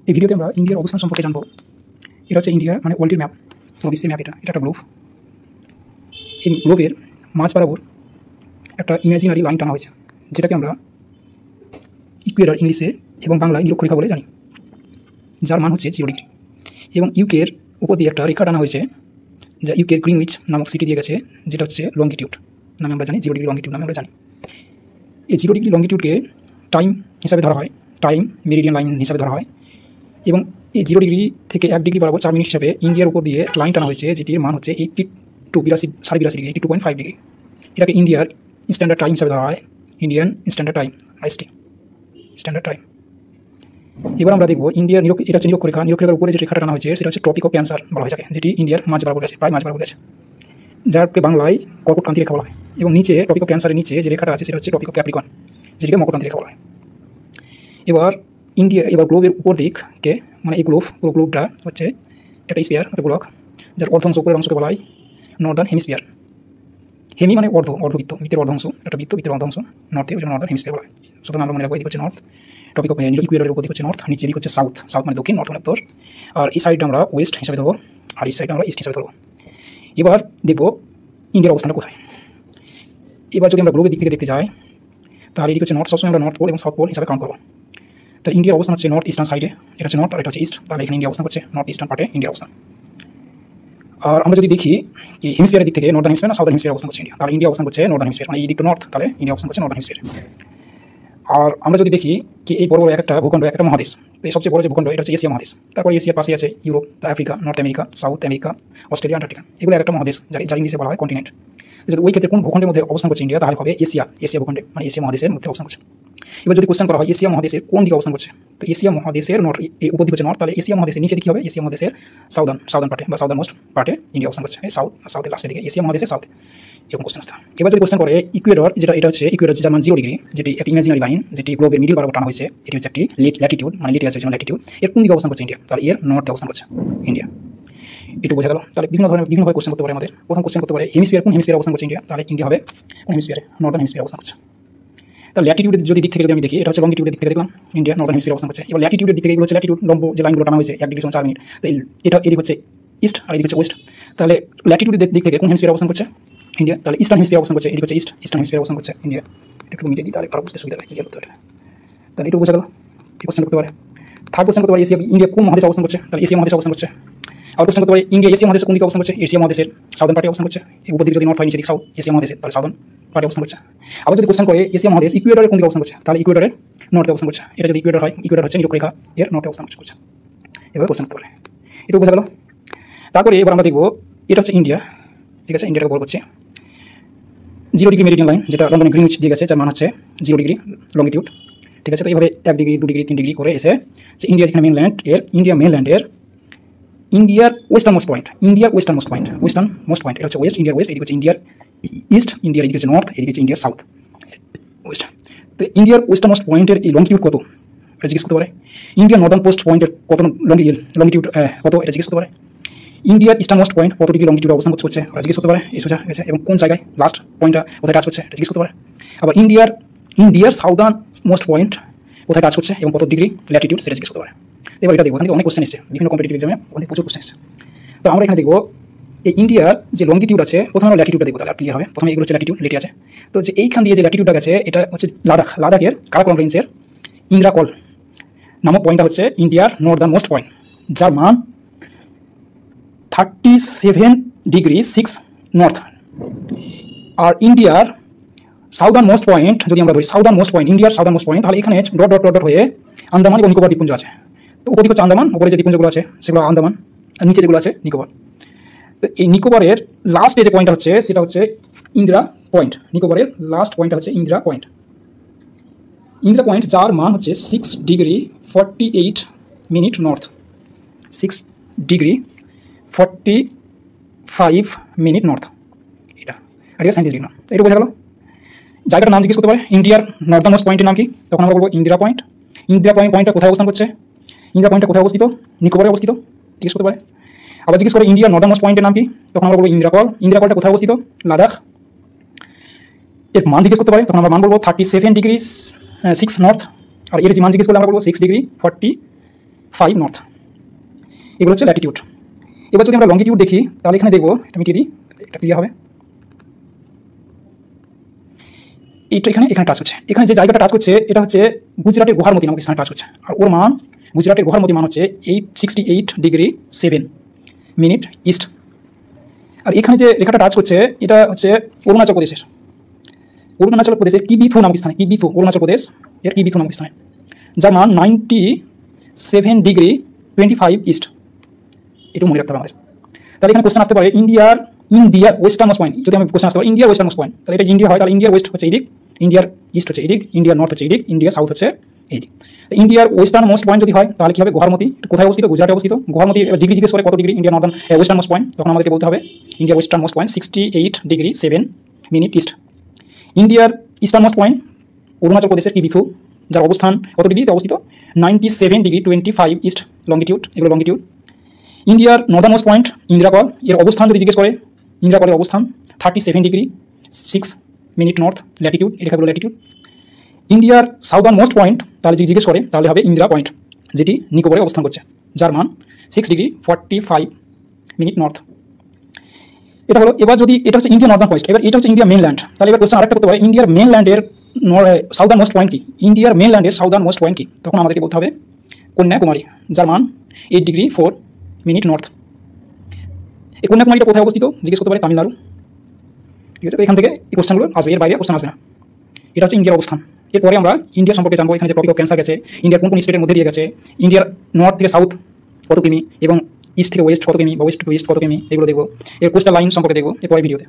এই ভিডিওতে আমরা ইন্ডিয়ার অবস্থান সম্পর্কে জানবো। এটা হচ্ছে ইন্ডিয়া মানে ওয়ার্ল্ডের ম্যাপ, পুরো বিশ্বের ম্যাপ। এটা একটা গ্লোব। এই গ্লোবের মাঝ বরাবর একটা ইমাজিনারি লাইন টানা হয়েছে, যেটাকে আমরা ইকুয়েডর ইংলিশে এবং বাংলায় নিরক্ষরেখা বলে জানি, যার মান হচ্ছে 0 ডিগ্রি। এবং ইউকের উপর দিয়ে একটা রেখা টানা হয়েছে, যা ইউকের গ্রিনউইচ নামক সিটি দিয়ে গেছে, যেটা হচ্ছে লঙ্গিটিউড নামে আমরা জানি, 0 ডিগ্রি লঙ্গিটিউড নামে আমরা জানি। এই 0 ডিগ্রি লঙ্গিটিউডকে টাইম হিসাবে ধরা হয়, টাইম মেরিডিয়ান লাইন হিসাবে ধরা হয়। এবং এই 0 ডিগ্রি থেকে 1 ডিগ্রি বরাবর 4 মিনিট হিসাবে ইন্ডিয়ার উপর দিয়ে একটা লাইন টানা হয়েছে, যেটির মান হচ্ছে 82 ডিগ্রি, 82.5 ডিগ্রি। এটাকে ইন্ডিয়ার স্ট্যান্ডার্ড টাইম হিসাবে ধরা হয়, Indian standard time, IST standard time. এবার আমরা দেখবো ইন্ডিয়ার এটা হচ্ছে নিরক্ষরেখা। নিরক্ষরেখার উপরে যে রেখাটা টানা হয়েছে সেটা হচ্ছে ট্রপিক অফ ক্যান্সার বলা হয়ে থাকে, যেটি ইন্ডিয়ার মাঝ বরাবর আছে, প্রায় মাঝ বরাবর আছে, যাকে বাংলায় কর্কটক্রান্তি রেখা বলা হয়। এবং নিচে ট্রপিক অফ ক্যান্সারের নিচে যে রেখাটা আছে সেটা হচ্ছে ট্রপিক অফ ক্যাপ্রিকন, যেটিকে মকরক্রান্তি রেখা বলা হয়। এবার গ্লোবের উপর দিককে, মানে এই পুরো গ্লোবটা হচ্ছে একটা স্পিয়ার, একটা গোলক, যার অর্ধাংশ উপরের অংশকে বলা হয় নর্দার্ন হেমিস্ফিয়ার। হেমি মানে অর্ধবৃত্ত, বৃত্তের অর্ধাংশ, একটা বৃত্তের অর্ধাংশ নর্থে, ওই জন্য নর্দার্ন হেমিস্ফিয়ার বলা হয়। সুতরাং আমরা মনে রাখবো এদিক হচ্ছে নর্থ, টপিক অফ ইকুয়েডরের উপর দিক হচ্ছে নর্থ, নিচে দিক হচ্ছে সাউথ, সাউথ মানে দক্ষিণ, নর্থ মানে উত্তর। আর এই সাইডটা আমরা ওয়েস্ট হিসাবে ধরবো, আর এই সাইডটা আমরা ইস্ট হিসাবে ধরবো। এবার দেখবো ইন্ডিয়ার অবস্থানটা কোথায়। এবার যদি আমরা গ্লোবের দিক থেকে দেখতে যাই, তাহলে এদিকে হচ্ছে নর্থ, সবসময় আমরা নর্থ পোল এবং সাউথ পোল হিসাবে কাউন্ট করবো। তাহলে ইন্ডিয়ার অবস্থান হচ্ছে নর্থ ইস্টার্ন সাইডে, এটা হচ্ছে নর্থ আর এটা হচ্ছে ইস্ট, তাহলে এখানে ইন্ডিয়া অবস্থান করছে নর্থ ইস্টার্ন পার্টে ইন্ডিয়া অবস্থান। আর আমরা যদি দেখি এই হেমিস্ফিয়ারের দিক থেকে নর্দার্ন হেমিস্ফিয়ার না সাউদার্ন হেমিস্ফিয়ার অবস্থান করছে ইন্ডিয়া, তাহলে ইন্ডিয়া অবস্থান করছে নর্দার্ন হেমিস্ফিয়ার, মানে এই দিক তো নর্থ, তাহলে ইন্ডিয়া অবস্থান করছে নর্দার্ন হেমিস্ফিয়ার। আর আমরা যদি দেখি কি এই বড় একটা ভূখণ্ড, একটা মহাদেশ, তো এই সবচেয়ে বড় যে ভূখণ্ড এটা হচ্ছে এশিয়া মহাদেশ। তারপরে এশিয়ার পাশে আছে Europe, Africa, north America, south America, Australia, Antarctica, এগুলো একটা মহাদেশ, যার ইংলিশে বলা হয় কন্টিনেন্ট। যদি ওই ক্ষেত্রে কোন ভূখণ্ডের মধ্যে অবস্থান করছে ইন্ডিয়া, তাহলে হবে এশিয়া ভূখণ্ডে, মানে এশিয়া মহাদেশের মধ্যে অবস্থান করছে। এবার যদি কোশ্চেন করা হয় এশিয়া মহাদেশের কোন দিকে অবস্থান করছে, তো এশিয়া মহাদেশের নর্থ, এই উপর দিক হচ্ছে নর্থ, তাহলে এশিয়া মহাদেশের নিচে দিকে হবে এশিয়া মহাদেশের সাউদার্ন পার্টে বা সাউদার্ন মোস্ট পার্টে ইন্ডিয়া অবস্থান করছে, সাউথের লাস্টের দিকে এশিয়া মহাদেশের সাউথে, এরকম কোশ্চেন আসতে। এবার যদি কোশ্চেন করে ইকুয়েডর, এটা হচ্ছে ইকুয়েডর, যার মান 0 ডিগ্রি, যেটি একটা ইমাজিনারি লাইন, যেটি গ্লোবের মিডিল বরাবর টানা হয়েছে, এটি হচ্ছে একটি ল্যাটিটিউড, মানে লিটে আছে ল্যাটিটিউড। এর কোন দিকে অবস্থান করছে ইন্ডিয়া, তাহলে এর নর্থে অবস্থান করছে ইন্ডিয়া। একটু বোঝা গেল। তাহলে বিভিন্নভাবে কোশ্চেন করতে পারে আমাদের। প্রথম কোশ্চেন করতে পারে হেমিস্ফিয়ার, কোন হেমিস্ফিয়ারে অবস্থান করছে ইন্ডিয়া, তাহলে ইন্ডিয়া হবে কোন হেমিস্ফিয়ারে, নর্দার্ন হেমিস্ফিয়ারে অবস্থান করছে। তাহলে ল্যাটিটিউডের যদি দিক থেকে আমি দেখি, এটা হচ্ছে লঙ্গিটিউডের দিক থেকে দেখলাম ইন্ডিয়া নর্দার্ন হেমিস্ফিয়ারে অবস্থান করছে। এবার ল্যাটিটিউডের দিক থেকে এগুলো হচ্ছে ল্যাটিটিউড, লম্ব যে লাইনগুলো টানা হয়েছে 1 ডিগ্রি 4 মিনিট, তো এটা এদিক হচ্ছে ইস্ট আর এদিক হচ্ছে ওয়েস্ট। তাহলে ল্যাটিটিউডের দিক থেকে কোন হেমিস্ফিয়ারে অবস্থান করছে ইন্ডিয়া, তাহলে ইস্টার্ন হেমিস্ফিয়ারে অবস্থান করছে, এদিক হচ্ছে ইস্টার্ন হেমিস্ফিয়ারে অবস্থান করছে ইন্ডিয়া। একটু মিটিয়ে দিই, তাহলে বুঝতে সুবিধা হবে, ক্লিয়ার করতে পারে। তাহলে একটু বোঝা গেল। এই কোশ্চেন করতে পারে। থার্ড কোশ্চেন করতে পারে ইন্ডিয়া কোন মহাদেশে অবস্থান করছে, তাহলে এশিয়া মহাদেশে অবস্থান করছে। আর কোশ্চেন করতে পারে ইন্ডিয়া এশিয়া মহাদেশে কোন দিকে অবস্থান করছে, এশিয়া মহাদেশের সাউদার্ন পার্টে অবস্থান করছে। এই উপর দিকে যদি নর্থ হয়, নিচে দিকে সাউথ, এশিয়া মহাদেশে, তাহলে সাউদার্ন পার্টে অবস্থান করছে। আবার যদি কোশ্চেন করে এশিয়া মহাদেশ ইকুয়েডরের কোন দিকে অবস্থান করছে, তাহলে ইকুয়েডরের নর্থে অবস্থান করছে। এটা যদি ইকুয়েডর হয়, ইকুয়েডর হচ্ছে নিরক্ষরেখা, এর নর্থে অবস্থান করছে। এভাবে কোশ্চেন করতে পারে। একটু বোঝা গেল। তারপরে এবার আমরা দেখবো এটা হচ্ছে ইন্ডিয়া, ঠিক আছে, ইন্ডিয়াটাকে বল করছে 0 ডিগ্রি মেরিডিয়ান লাইন, যেটা লন্ডনের গ্রিনউইচ দিয়ে গেছে, যার মান হচ্ছে 0 ডিগ্রি লঙ্গিটিউড, ঠিক আছে। তো এইভাবে 1 ডিগ্রি 2 ডিগ্রি 3 ডিগ্রি করে এসে যে ইন্ডিয়া যেখানে মেনল্যান্ড, ইন্ডিয়ার ওয়েস্টার্ন মোস্ট পয়েন্ট, এটা হচ্ছে ওয়েস্ট, ইন্ডিয়ার ওয়েস্ট, এদিকে হচ্ছে ইন্ডিয়ার ইস্ট, ইন্ডিয়ার এদিকে হচ্ছে নর্থ, এদিকে হচ্ছে ইন্ডিয়ার সাউথ ওয়েস্ট। তো ইন্ডিয়ার ওয়েস্টার্ন মোস্ট পয়েন্টের এই লঙ্গিটিউড কত, এটা জিজ্ঞেস করতে পারে। ইন্ডিয়ার নর্দার্ন পোস্ট পয়েন্টের কত লঙ্গিটিউড কত, এটা জিজ্ঞেস করতে পারে। ইন্ডিয়ার ইস্টার্ন মোস্ট পয়েন্ট কত ডিগ্রি লঙ্গিটিউড অবস্থান করছে, ওরা জিজ্ঞেস করতে পারে। এই সোজা গেছে, এবং কোন জায়গায় লাস্ট পয়েন্টটা কোথায় টাচ করছে, এটা জিজ্ঞেস করতে পারে। আবার ইন্ডিয়ার সাউদার্ন মোস্ট পয়েন্ট কোথায় টাচ করছে এবং কত ডিগ্রি ল্যাটিটিউড, সেটা জিজ্ঞেস করতে পারে। এবার এটা দেখবো, এখান থেকে অনেক কোশ্চেন এসেছে, বিভিন্ন কম্পিটিটিভ এক্সামে অনেক প্রচুর কোশ্চেন এসেছে। তো আমরা এখানে দেখবো এই ইন্ডিয়ার যে লঙ্গিটিউড আছে, প্রথমে আমরা ল্যাটিটিউডটা দেখবো, তাহলে ক্লিয়ার হবে। প্রথমে এগুলো হচ্ছে ল্যাটিটিউড, লেটে আছে। তো যে এইখান দিয়ে যে ল্যাটিটিউডটা গেছে, এটা হচ্ছে লাদাখের কারাকোরাম রেঞ্জের ইন্দ্রাকল নামক পয়েন্টটা হচ্ছে ইন্ডিয়ার নর্দার্ন মোস্ট পয়েন্ট, যার মান 37 ডিগ্রি 6 নর্থ। আর ইন্ডিয়ার সাউদার্ন মোস্ট পয়েন্ট যদি আমরা ধরি, ইন্ডিয়ার সাউদার্ন মোস্ট পয়েন্ট, তাহলে এখানে ডট ডট ডট হয়ে আন্দামান এবং নিকোবর দ্বীপপুঞ্জ আছে। তো উপর দিকে হচ্ছে আন্দামান, উপরে যে দ্বীপপুঞ্জগুলো আছে সেগুলো আন্দামান, আর নিচে যেগুলো আছে নিকোবর। তো এই নিকোবরের লাস্ট যে পয়েন্টটা হচ্ছে সেটা হচ্ছে ইন্দিরা পয়েন্ট। নিকোবরের লাস্ট পয়েন্টটা হচ্ছে ইন্দিরা পয়েন্ট, যার মান হচ্ছে 6 degree 48 minute north, 6 degree 45 minute north. এটা সাইন্টিফিক নাম। এটা বোঝা গেল। জায়গাটার নাম জিজ্ঞেস করতে পারে, ইন্ডিয়ার নর্দার্ন মোস্ট পয়েন্টের নাম কি, তখন আমরা বলবো ইন্দিরা পয়েন্ট। পয়েন্টটা কোথায় অবস্থান করছে, ইন্দিরা পয়েন্টটা কোথায় অবস্থিত, নিকোবরে অবস্থিত, জিজ্ঞেস করতে পারে। আবার জিজ্ঞেস করে ইন্ডিয়ার নর্দার্ন মোস্ট পয়েন্টের নাম কি, তখন আমরা বলবো ইন্দিরাকলটা কোথায় অবস্থিত, লাদাখ। এর মান জিজ্ঞেস করতে পারে, তখন আমরা মান বলবো 37 ডিগ্রি 6 নর্থ। আর এর যে মান জিজ্ঞেস করলে আমরা বলবো 6 ডিগ্রি 5 নর্থ। এগুলো হচ্ছে ল্যাটিটিউড। এবার যদি আমরা লঙ্গিটিউড দেখি তাহলে এখানে দেখবো, এটা মিটিয়ে দিই, এটা ক্লিয়ার হবে। এইটা এখানে টাচ হচ্ছে, এখানে যে জায়গাটা টাচ করছে এটা হচ্ছে গুজরাটের গুহারমতি নামক স্থানে টাচ হচ্ছে, আর ওর মান গুজরাটের গুহারমতি মান হচ্ছে 868°7' ইস্ট। আর এখানে যে রেখাটা টাচ করছে এটা হচ্ছে অরুণাচল প্রদেশের কিবিথু নামক স্থানে, কিবিথু অরুণাচল প্রদেশ এর কিবিথু নামক স্থানে, যার মান 97°25' ইস্ট। এটুকু মনে রাখতে হবে আমাদের। তাহলে এখানে কোশ্চেন আসতে পারে ইন্ডিয়ার ওয়েস্টার্ন মোস্ট পয়েন্ট, যদি আমি কোশ্চেন আসতে পারি ইন্ডিয়ার ওয়েস্টার্ন মোস্ট পয়েন্ট, তাহলে এটা ইন্ডিয়া হয়, তাহলে ইন্ডিয়ার ওয়েস্ট হচ্ছে এইদিক, ইন্ডিয়ার ইস্ট হচ্ছে এইদিক, ইন্ডিয়ার নর্থ হচ্ছে এইদিক, ইন্ডিয়ার সাউথ হচ্ছে এইদিক। ইন্ডিয়ার ওয়েস্টার্ন মোস্ট পয়েন্ট যদি হয় তাহলে কি হবে, গুহারমতি কোথায় অবস্থিত, গুজরাটে অবস্থিত। গুহারমতি ডিগ্রি জিজ্ঞেস করে কত ডিগ্রি ইন্ডিয়ার নর্দার্ন ওয়েস্টার্ন মোস্ট পয়েন্ট, তখন আমাদেরকে বলতে হবে ইন্ডিয়ার ওয়েস্টার্ন মোস্ট পয়েন্ট 68°7' ইস্ট। ইন্ডিয়ার ইস্টার্ন মোস্ট পয়েন্ট অরুণাচল প্রদেশের কিবিথু, যার অবস্থান কত ডিগ্রিতে অবস্থিত, 97°25' ইস্ট লঙ্গিটিউড, এগুলো লঙ্গিটিউড। ইন্ডিয়ার নর্দার্ন মোস্ট পয়েন্ট ইন্দিরাকর, এর অবস্থান যদি জিজ্ঞেস করে, ইন্দিরাকরের অবস্থান 37°6' নর্থ ল্যাটিটিউড, এই রেখাগুলো ল্যাটিটিউড। ইন্ডিয়ার সাউদার্ন মোস্ট পয়েন্ট তাহলে যদি জিজ্ঞেস করে তাহলে হবে ইন্দিরা পয়েন্ট, যেটি নিকোবরে অবস্থান করছে, যার মান 6°45' নর্থ। এটা হলো। এবার যদি এটা হচ্ছে ইন্ডিয়া নর্দার্ন পয়েন্ট, এবার এটা হচ্ছে ইন্ডিয়া মেনল্যান্ড, তাহলে এবার কোশ্চেন আরেকটা করতে পারে ইন্ডিয়ার মেনল্যান্ডের সাউদার্ন মোস্ট পয়েন্ট কি, ইন্ডিয়ার মেনল্যান্ডের সাউদার্ন মোস্ট পয়েন্ট কি, তখন আমাদেরকে বলতে হবে কন্যাকুমারী, যার মান 8°4' নর্থ। এই কন্যাকুমারীটা কোথায় অবস্থিত জিজ্ঞেস করতে পারে, তামিলনাড়ু। ঠিক আছে, তো এখান থেকে এই কোশ্চেনগুলো আসবে, এর বাইরে কোশ্চেন আসবে না। এটা হচ্ছে ইন্ডিয়ার অবস্থান। এরপরে আমরা ইন্ডিয়া সম্পর্কে জানবো, এখানে যে টপিক অফ ক্যান্সার গেছে, ইন্ডিয়ার কোন কোন স্টেটের মধ্যে দিয়ে গেছে, ইন্ডিয়ার নর্থ থেকে সাউথ কত কিমি এবং ইস্ট থেকে ওয়েস্ট কত কিমি বা ওয়েস্ট টু ইস্ট কত কিমি, এগুলো দেখবো। এর কোস্টাল লাইন সম্পর্কে দেখবো এর পরের ভিডিওতে।